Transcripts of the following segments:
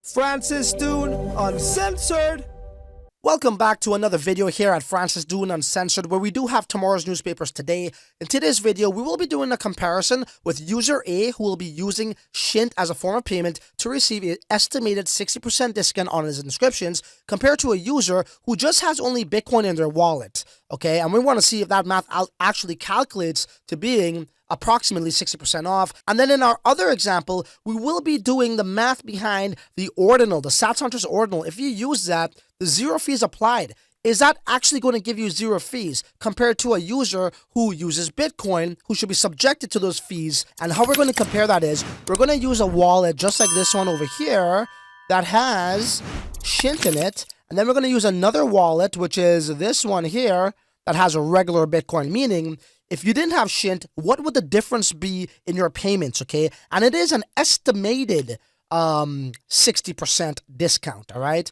Francis Dune Uncensored. Welcome back to another video here at Francis Dune Uncensored, where we do have tomorrow's newspapers today. In today's video, we will be doing a comparison with user A, who will be using SHNT as a form of payment to receive an estimated 60% discount on his inscriptions, compared to a user who just has only Bitcoin in their wallet. Okay, and we want to see if that math actually calculates to being approximately 60% off. And then in our other example, we will be doing the math behind the ordinal, the satoshis ordinal. If you use that, the zero fees applied. Is that actually going to give you zero fees compared to a user who uses Bitcoin, who should be subjected to those fees? And how we're going to compare that is, we're going to use a wallet just like this one over here that has SHNT in it. And then we're going to use another wallet, which is this one here, that has a regular Bitcoin, meaning if you didn't have SHNT, what would the difference be in your payments, okay? And it is an estimated 60% discount, all right?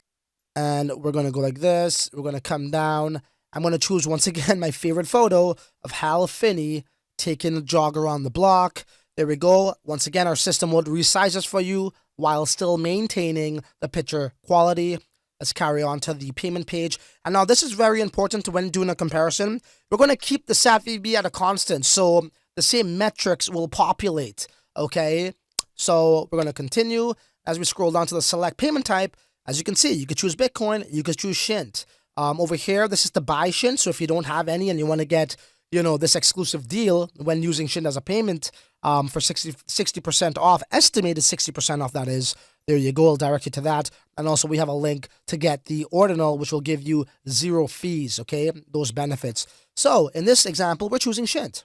And we're going to go like this. We're going to come down. I'm going to choose, once again, my favorite photo of Hal Finney taking a jog around the block. There we go. Once again, our system will resize this for you while still maintaining the picture quality. Let's carry on to the payment page. And now this is very important when doing a comparison. We're going to keep the SAT-VB at a constant, so the same metrics will populate, okay? So we're going to continue. As we scroll down to the select payment type, as you can see, you could choose Bitcoin, you could choose SHNT. Over here, this is the buy SHNT, so if you don't have any and you want to get, this exclusive deal when using SHNT as a payment for 60% off, estimated 60% off, that is. There you go, I'll direct you to that. And also we have a link to get the ordinal, which will give you zero fees, okay? Those benefits. So in this example, we're choosing SHNT.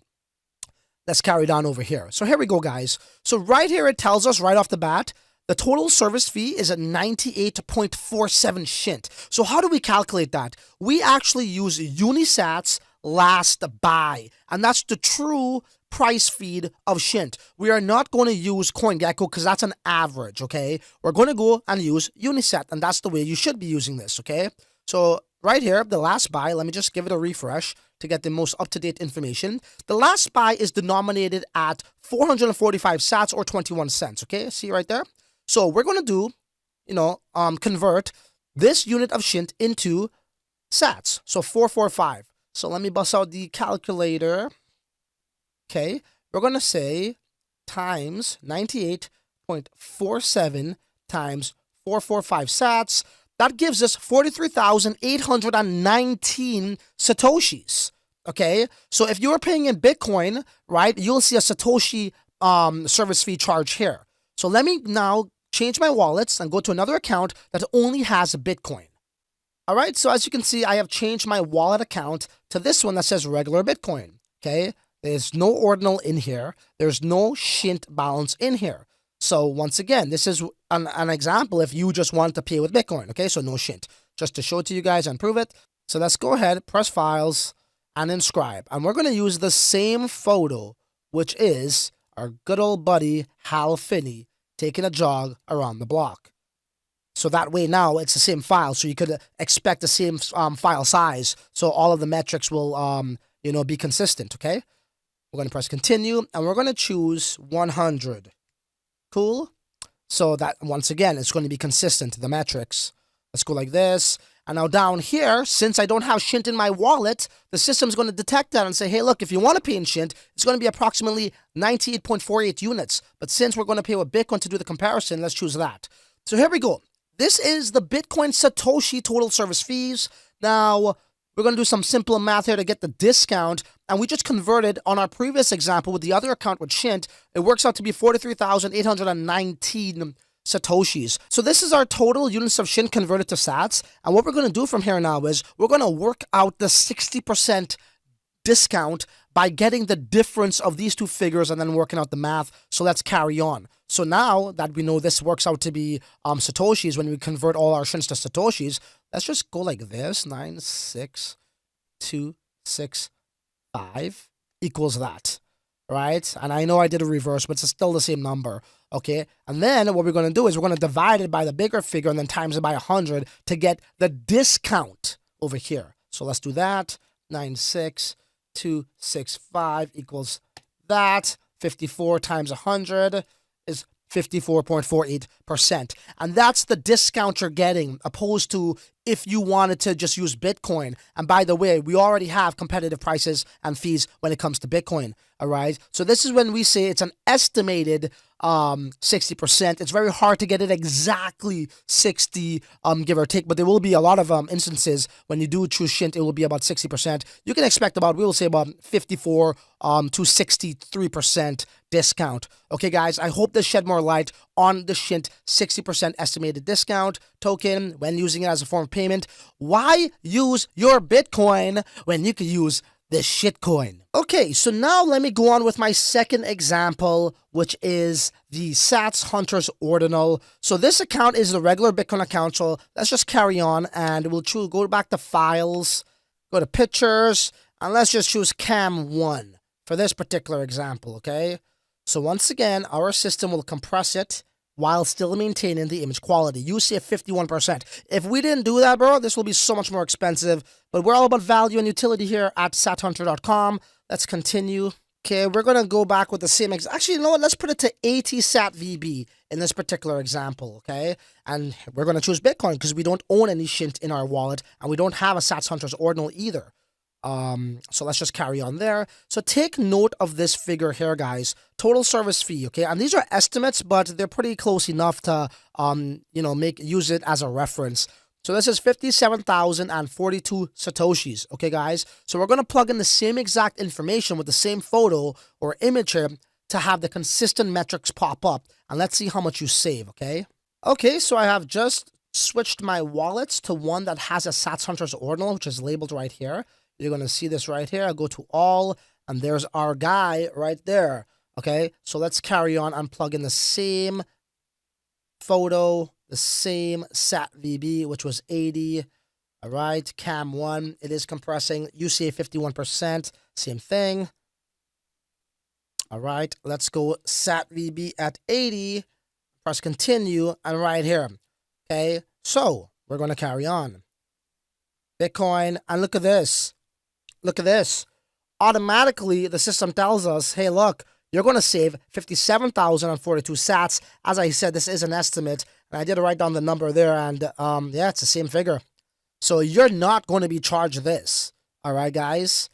Let's carry on over here. So here we go, guys. So right here, it tells us right off the bat, the total service fee is at 98.47 SHNT. So how do we calculate that? We actually use unisat's last buy, and that's the true price feed of SHNT. We are not going to use CoinGecko because that's an average, okay? We're going to go and use unisat, and that's the way you should be using this, okay? So right here, the last buy, let me just give it a refresh to get the most up-to-date information. The last buy is denominated at 445 sats or 21 cents, okay? See right there? So we're going to do, convert this unit of SHNT into sats, so 445. So let me bust out the calculator. Okay, we're going to say times 98.47 times 445 sats. That gives us 43,819 satoshis. Okay, so if you're paying in Bitcoin, right, you'll see a satoshi service fee charge here. So let me now change my wallets and go to another account that only has Bitcoin. All right, so as you can see, I have changed my wallet account to this one that says regular Bitcoin. Okay, there's no ordinal in here. There's no SHNT balance in here. So once again, this is an example if you just want to pay with Bitcoin. Okay, so no SHNT. Just to show it to you guys and prove it. So let's go ahead, press files, and inscribe. And we're going to use the same photo, which is our good old buddy Hal Finney taking a jog around the block. So that way now it's the same file, so you could expect the same file size, so all of the metrics will, be consistent, okay? We're going to press continue, and we're going to choose 100. Cool? So that, once again, it's going to be consistent, the metrics. Let's go like this. And now down here, since I don't have SHNT in my wallet, the system's going to detect that and say, hey, look, if you want to pay in SHNT, it's going to be approximately 98.48 units. But since we're going to pay with Bitcoin to do the comparison, let's choose that. So here we go. This is the Bitcoin Satoshi total service fees. Now, we're going to do some simple math here to get the discount. And we just converted on our previous example with the other account with SHNT. It works out to be 43,819 satoshis. So this is our total units of SHNT converted to sats. And what we're going to do from here now is we're going to work out the 60% discount by getting the difference of these two figures and then working out the math. So let's carry on. So now that we know this works out to be satoshis, when we convert all our SHNTs to satoshis, let's just go like this, 96265 equals that, right? And I know I did a reverse, but it's still the same number, okay? And then what we're going to do is we're going to divide it by the bigger figure and then times it by 100 to get the discount over here. So let's do that, 96265 equals that. 54 times 100 is 54.48%. And that's the discount you're getting, opposed to if you wanted to just use Bitcoin. And by the way, we already have competitive prices and fees when it comes to Bitcoin. All right. So this is when we say it's an estimated 60%. It's very hard to get it exactly 60, give or take, but there will be a lot of instances when you do choose SHNT, it will be about 60%. You can expect about, we will say about 54 to 63% discount. Okay, guys, I hope this shed more light on the SHNT 60% estimated discount token when using it as a form of payment. Why use your Bitcoin when you could use this shitcoin? Okay, so now let me go on with my second example, which is the Sats Hunters Ordinal. So this account is the regular Bitcoin account. So let's just carry on and we'll go back to files, go to pictures, and let's just choose cam1 for this particular example, okay? So once again, our system will compress it while still maintaining the image quality. You see 51%. If we didn't do that, bro, this will be so much more expensive. But we're all about value and utility here at sathunter.com. Let's continue. Okay, we're going to go back with the same actually, you know what? Let's put it to 80 sat VB in this particular example, okay? And we're going to choose Bitcoin because we don't own any SHNT in our wallet, and we don't have a Sats Hunters Ordinal either. So let's just carry on there. So take note of this figure here, guys. Total service fee, okay? And these are estimates, but they're pretty close enough to, you know, use it as a reference. So this is 57,042 satoshis, okay, guys? So we're going to plug in the same exact information with the same photo or image here to have the consistent metrics pop up. And let's see how much you save, okay? Okay, so I have just switched my wallets to one that has a Sats Hunters Ordinal, which is labeled right here. You're going to see this right here. I'll go to all, and there's our guy right there. Okay, so let's carry on and plug in the same photo, the same sat VB, which was 80. All right, cam1, it is compressing. UCA 51%, same thing. All right, let's go sat VB at 80. Press continue, and right here. Okay, so we're going to carry on. Bitcoin, and look at this. Look at this. Automatically, the system tells us, hey, look, you're going to save 57,042 sats. As I said, this is an estimate, and I did write down the number there, and yeah, it's the same figure. So you're not going to be charged this. All right, guys?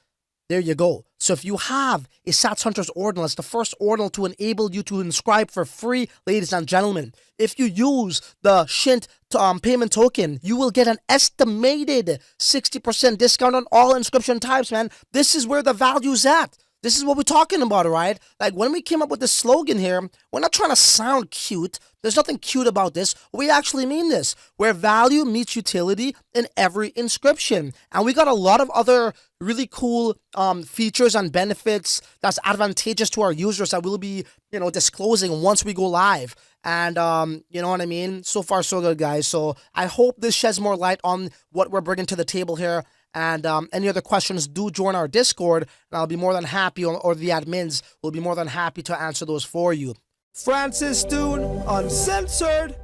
There you go. So if you have a Sats Hunters Ordinal, it's the first ordinal to enable you to inscribe for free, ladies and gentlemen. If you use the SHNT payment token, you will get an estimated 60% discount on all inscription types, man. This is where the value's at. This is what we're talking about, all right? Like, when we came up with this slogan here, we're not trying to sound cute. There's nothing cute about this. We actually mean this, where value meets utility in every inscription. And we got a lot of other really cool features and benefits that's advantageous to our users that we'll be, you know, disclosing once we go live. And, you know what I mean? So far, so good, guys. So I hope this sheds more light on what we're bringing to the table here. And any other questions, do join our Discord, and I'll be more than happy, or the admins will be more than happy to answer those for you. Francis Dune, Uncensored.